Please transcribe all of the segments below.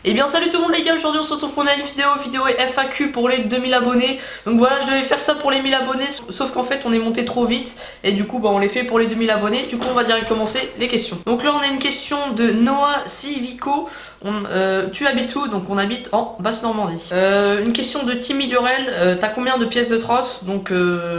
Et bien salut tout le monde les gars, aujourd'hui on se retrouve pour une nouvelle vidéo FAQ pour les 2000 abonnés. Donc voilà, je devais faire ça pour les 1000 abonnés, sauf qu'en fait on est monté trop vite. Et du coup bah, on les fait pour les 2000 abonnés, du coup on va direct commencer les questions. Donc là on a une question de Noah Civico. Tu habites où? Donc on habite en Basse-Normandie. Une question de Timmy Durel, t'as combien de pièces de trotte? Donc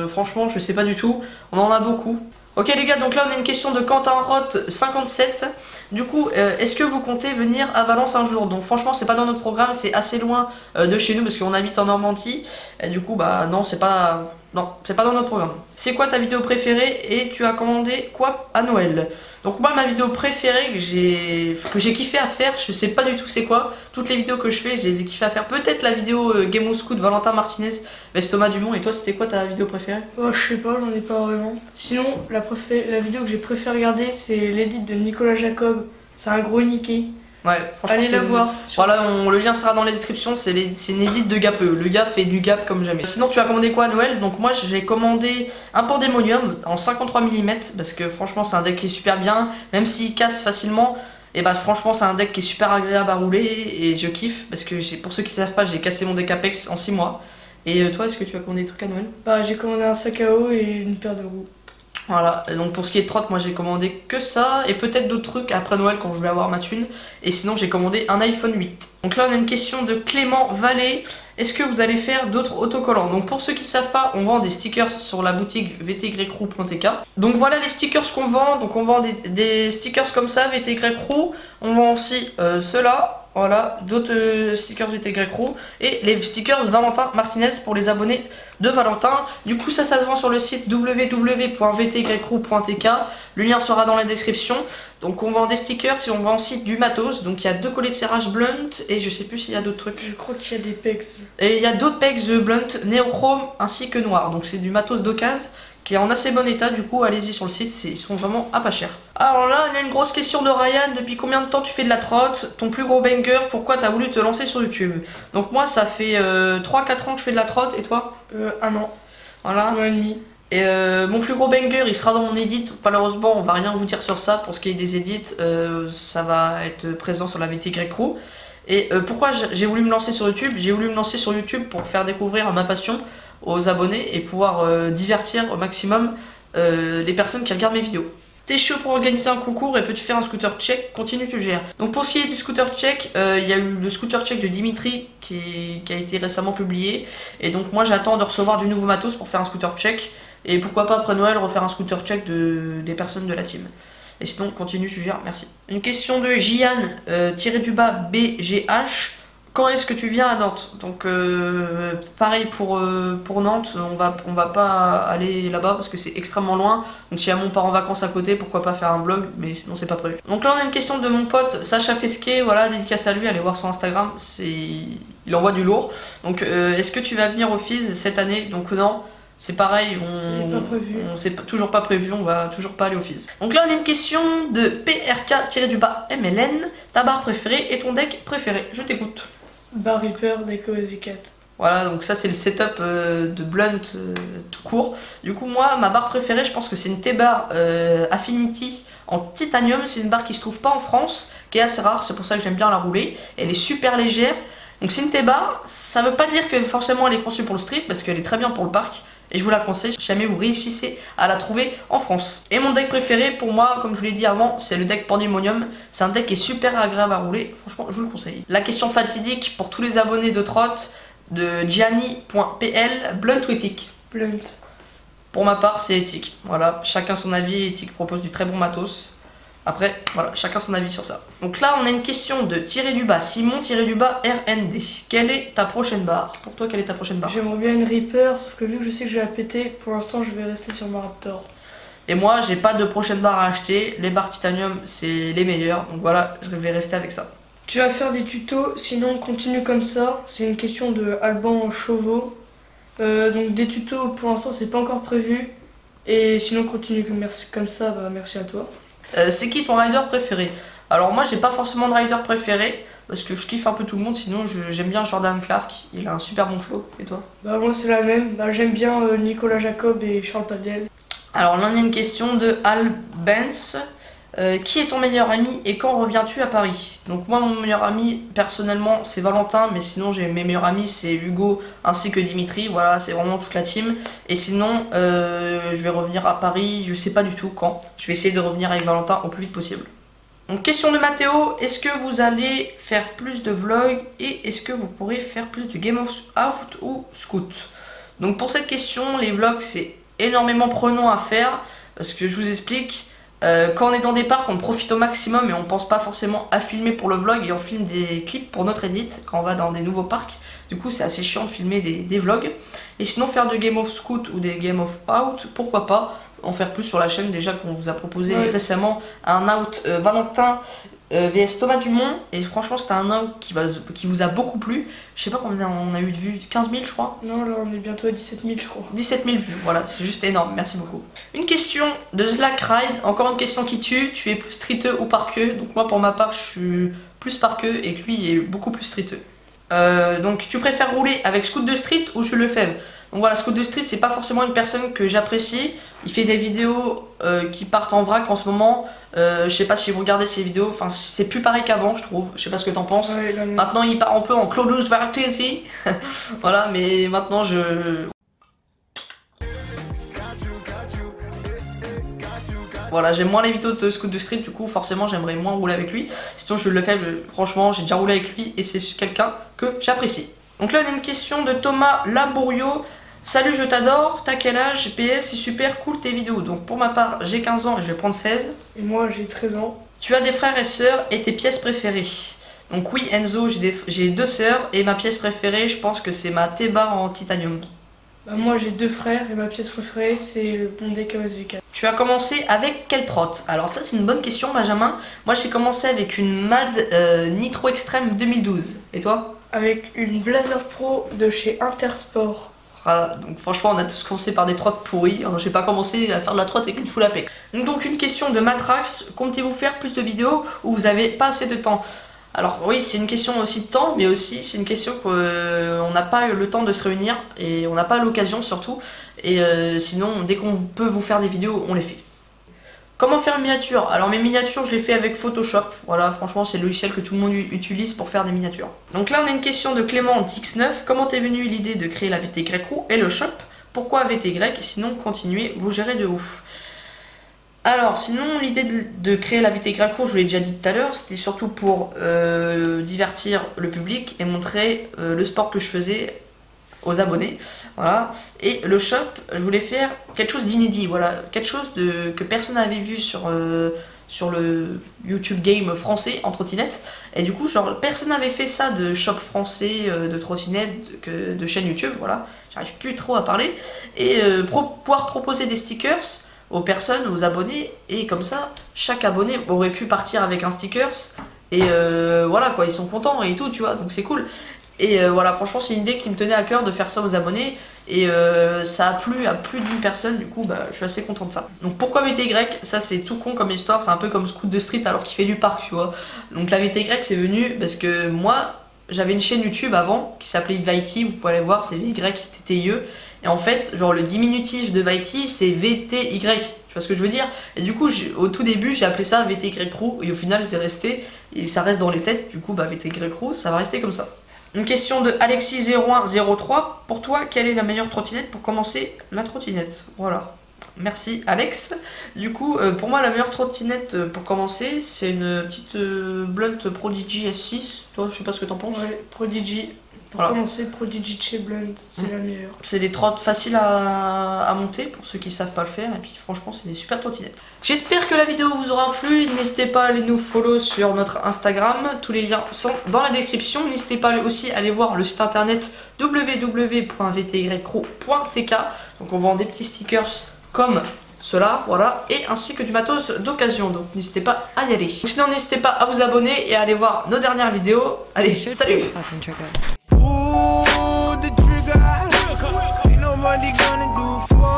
franchement je sais pas du tout, on en a beaucoup. Ok les gars, donc là on a une question de Quentin Roth 57. Du coup, est-ce que vous comptez venir à Valence un jour? Donc franchement c'est pas dans notre programme, c'est assez loin de chez nous parce qu'on habite en Normandie. Et du coup bah non c'est pas dans notre programme. C'est quoi ta vidéo préférée et tu as commandé quoi à Noël? Donc moi ma vidéo préférée que j'ai kiffé à faire, je sais pas du tout c'est quoi. Toutes les vidéos que je fais je les ai kiffé à faire. Peut-être la vidéo Game of Scout Valentin Martinez vs Thomas Dumont. Et toi c'était quoi ta vidéo préférée? Oh, je sais pas, j'en ai pas vraiment. Sinon la vidéo que j'ai préféré regarder c'est l'édit de Nicolas Jacob. C'est un gros niqué. Ouais, franchement, allez la voir. Voilà, le lien sera dans les descriptions. C'est une édite de Gapeux. Le gars fait du Gap comme jamais. Sinon, tu as commandé quoi à Noël? Donc, moi, j'ai commandé un Pandemonium en 53 mm parce que franchement, c'est un deck qui est super bien. Même s'il casse facilement, et bah, franchement, c'est un deck qui est super agréable à rouler et je kiffe parce que pour ceux qui savent pas, j'ai cassé mon deck Apex en 6 mois. Et toi, est-ce que tu as commandé des trucs à Noël? Bah, j'ai commandé un sac à eau et une paire de roues. Voilà, et donc pour ce qui est de trotte, moi j'ai commandé que ça et peut-être d'autres trucs après Noël quand je vais avoir ma thune. Et sinon j'ai commandé un iPhone 8. Donc là on a une question de Clément Vallée. Est-ce que vous allez faire d'autres autocollants? Donc pour ceux qui savent pas, on vend des stickers sur la boutique vtgrecrew.tk. Donc voilà les stickers qu'on vend. Donc on vend des stickers comme ça, vtgrecrew. On vend aussi ceux-là. Voilà, d'autres stickers vtgrecrew et les stickers Valentin Martinez pour les abonnés de Valentin. Du coup ça se vend sur le site www.vtgrecrew.tk. Le lien sera dans la description. Donc on vend des stickers et on vend aussi du matos. Donc il y a 2 collets de serrage blunt et je sais plus s'il y a d'autres trucs. Je crois qu'il y a des pegs. Et il y a d'autres pegs blunt néochrome ainsi que noir. Donc c'est du matos d'occasion qui est en assez bon état, du coup allez-y sur le site, ils sont vraiment à pas cher. Alors là, il y a une grosse question de Ryan, depuis combien de temps tu fais de la trotte? Ton plus gros banger, pourquoi t'as voulu te lancer sur YouTube? Donc moi ça fait 3-4 ans que je fais de la trotte, et toi? 1 an. Voilà. 1 an et demi. Et mon plus gros banger, il sera dans mon edit. Malheureusement, on va rien vous dire sur ça. Pour ce qui est des edits, ça va être présent sur la vtgrecrew. Et pourquoi j'ai voulu me lancer sur YouTube? J'ai voulu me lancer sur YouTube pour faire découvrir ma passion aux abonnés et pouvoir divertir au maximum les personnes qui regardent mes vidéos. T'es chaud pour organiser un concours et peux-tu faire un scooter tchèque? Continue, tu gères. Donc pour ce qui est du scooter tchèque, il y a eu le scooter tchèque de Dimitri qui a été récemment publié. Et donc moi j'attends de recevoir du nouveau matos pour faire un scooter tchèque. Et pourquoi pas après Noël refaire un scooter tchèque des personnes de la team. Et sinon continue, tu gères, merci. Une question de Gian BGH. Quand est-ce que tu viens à Nantes? Donc pareil pour Nantes, on va pas aller là-bas parce que c'est extrêmement loin. Donc si mon part en vacances à côté, pourquoi pas faire un vlog, mais sinon c'est pas prévu. Donc là on a une question de mon pote Sacha Fesquet, voilà, dédicace à lui, allez voir son Instagram, il envoie du lourd. Donc est-ce que tu vas venir au FIS cette année? Donc non. C'est pareil, c'est toujours pas prévu, on va toujours pas aller au FIS. Donc là on a une question de PRK-MLN, ta barre préférée et ton deck préféré, je t'écoute. Bar Reaper, Deco Z4. Voilà, donc ça c'est le setup de Blunt tout court. Du coup moi, ma barre préférée, je pense que c'est une T-Bar Affinity en titanium. C'est une barre qui se trouve pas en France, qui est assez rare, c'est pour ça que j'aime bien la rouler. Elle est super légère. Donc c'est une T-Bar, ça veut pas dire que forcément elle est conçue pour le street, parce qu'elle est très bien pour le parc. Et je vous la conseille si jamais vous réussissez à la trouver en France. Et mon deck préféré pour moi, comme je vous l'ai dit avant, c'est le deck Pandemonium. C'est un deck qui est super agréable à rouler, franchement je vous le conseille. La question fatidique pour tous les abonnés de Trot de Gianni.pl, Blunt ou éthique? Blunt. Pour ma part c'est éthique, voilà, chacun son avis, éthique propose du très bon matos. Après, voilà, chacun son avis sur ça. Donc là, on a une question de Simon-RND. Quelle est ta prochaine barre? Pour toi, quelle est ta prochaine barre? J'aimerais bien une Reaper, sauf que vu que je sais que je vais la péter, pour l'instant, je vais rester sur ma Raptor. Et moi, j'ai pas de prochaine barre à acheter. Les barres titanium, c'est les meilleures. Donc voilà, je vais rester avec ça. Tu vas faire des tutos, sinon continue comme ça. C'est une question de Alban Chauveau. Donc des tutos, pour l'instant, c'est pas encore prévu. Et sinon, continue comme ça, bah, merci à toi. C'est qui ton rider préféré? Alors moi j'ai pas forcément de rider préféré parce que je kiffe un peu tout le monde, sinon j'aime bien Jordan Clark, il a un super bon flow. Et toi? Bah moi c'est la même, bah, j'aime bien Nicolas Jacob et Charles Padel. Alors là on a une question de Al Benz. Qui est ton meilleur ami et quand reviens-tu à Paris? Donc moi mon meilleur ami personnellement c'est Valentin, mais sinon j'ai mes meilleurs amis c'est Hugo ainsi que Dimitri, voilà c'est vraiment toute la team. Et sinon je vais revenir à Paris, je sais pas du tout quand, je vais essayer de revenir avec Valentin au plus vite possible. Donc question de Mathéo, est-ce que vous allez faire plus de vlogs et est-ce que vous pourrez faire plus de Game of Out ou Scoot? Donc pour cette question, les vlogs c'est énormément prenant à faire parce que je vous explique. Quand on est dans des parcs, on profite au maximum et on pense pas forcément à filmer pour le vlog et on filme des clips pour notre edit quand on va dans des nouveaux parcs. Du coup, c'est assez chiant de filmer des vlogs. Et sinon, faire de Game of Scoot ou des Game of Out, pourquoi pas en faire plus sur la chaîne déjà qu'on vous a proposé récemment un out Valentin vs Thomas Dumont. Et franchement, c'était un out qui vous a beaucoup plu. Je sais pas combien on a eu de vues, 15 000 je crois. Non, là on est bientôt à 17 000 je crois. 17 000 vues, voilà, c'est juste énorme, merci beaucoup. Une question de Slack Ride, encore une question qui tue. Tu es plus streeteux ou parqueux? Donc moi pour ma part je suis plus parqueux et que lui est beaucoup plus streeteux. Donc tu préfères rouler avec Scoot de Street ou Jules Lefebvre? Donc voilà, Scoot de Street c'est pas forcément une personne que j'apprécie. Il fait des vidéos qui partent en vrac en ce moment. Je sais pas si vous regardez ses vidéos, enfin c'est plus pareil qu'avant je trouve, je sais pas ce que t'en penses. Ouais, là, maintenant il part un peu en Claudius Vartesi. Voilà, mais maintenant je... Voilà, j'aime moins les vidéos de Scoot de Street, du coup forcément j'aimerais moins rouler avec lui. Sinon je le fais, franchement j'ai déjà roulé avec lui et c'est quelqu'un que j'apprécie. Donc là on a une question de Thomas Labouriot. Salut, je t'adore, t'as quel âge? PS, c'est super cool tes vidéos. Donc pour ma part j'ai 15 ans et je vais prendre 16. Et moi j'ai 13 ans. Tu as des frères et sœurs et tes pièces préférées? Donc oui Enzo, j'ai 2 sœurs et ma pièce préférée je pense que c'est ma T-bar en titanium. Bah moi j'ai 2 frères et ma pièce préférée c'est le Bondé KSV4. Tu as commencé avec quelle trotte? Alors ça c'est une bonne question Benjamin. Moi j'ai commencé avec une MAD Nitro Extreme 2012. Et toi? Avec une Blazer Pro de chez Intersport. Voilà, donc franchement on a tous commencé par des trottes pourries, j'ai pas commencé à faire de la trotte avec une full AP. Donc une question de Matrax, comptez-vous faire plus de vidéos ou vous avez pas assez de temps? Alors oui, c'est une question aussi de temps, mais aussi c'est une question qu'on n'a pas eu le temps de se réunir et on n'a pas l'occasion surtout. Et sinon, dès qu'on peut vous faire des vidéos, on les fait. Comment faire une miniature? Alors mes miniatures, je les fais avec Photoshop. Voilà, franchement, c'est le logiciel que tout le monde utilise pour faire des miniatures. Donc là, on a une question de Clément Dix9. Comment t'es venue l'idée de créer la VT Crew et le shop? Pourquoi VT Sinon, continuez, vous gérez de ouf. Alors, sinon, l'idée de créer la VT Crew, je vous l'ai déjà dit tout à l'heure, c'était surtout pour divertir le public et montrer le sport que je faisais aux abonnés, voilà. Et le shop, je voulais faire quelque chose d'inédit, voilà, quelque chose que personne n'avait vu sur le YouTube Game français en trottinette. Et du coup, genre, personne n'avait fait ça de shop français, de trottinette, de chaîne YouTube, voilà. J'arrive plus trop à parler. Et pouvoir proposer des stickers aux personnes, aux abonnés, et comme ça, chaque abonné aurait pu partir avec un stickers. Et voilà quoi, ils sont contents et tout, tu vois, donc c'est cool. Et voilà, franchement c'est une idée qui me tenait à cœur de faire ça aux abonnés. Et ça a plu à plus d'une personne, du coup bah, je suis assez content de ça. Donc pourquoi VTY? Ça c'est tout con comme histoire, c'est un peu comme Scoot de Street alors qu'il fait du parc, tu vois. Donc la VTY c'est venu parce que moi j'avais une chaîne YouTube avant qui s'appelait Vaiti, vous pouvez aller voir, c'est VYTTIE. Et en fait genre le diminutif de Vaiti c'est VTY, tu vois ce que je veux dire? Et du coup au tout début j'ai appelé ça VTY Crew et au final c'est resté, et ça reste dans les têtes, du coup bah VTY Crew ça va rester comme ça. Une question de Alexis0103. Pour toi, quelle est la meilleure trottinette pour commencer la trottinette? Voilà. Merci Alex. Du coup, pour moi, la meilleure trottinette pour commencer, c'est une petite Blunt Prodigy S6. Toi, je sais pas ce que t'en penses. Ouais, Prodigy. Pour commencer, Prodigy chez Blunt, c'est la meilleure. C'est des trottes faciles à monter pour ceux qui savent pas le faire. Et puis franchement, c'est des super trottinettes. J'espère que la vidéo vous aura plu. N'hésitez pas à aller nous follow sur notre Instagram. Tous les liens sont dans la description. N'hésitez pas aussi à aller voir le site internet www.vtycrew.tk. Donc on vend des petits stickers comme cela, voilà, et ainsi que du matos d'occasion. Donc n'hésitez pas à y aller. Sinon n'hésitez pas à vous abonner et à aller voir nos dernières vidéos. Allez, salut! Nobody gonna do for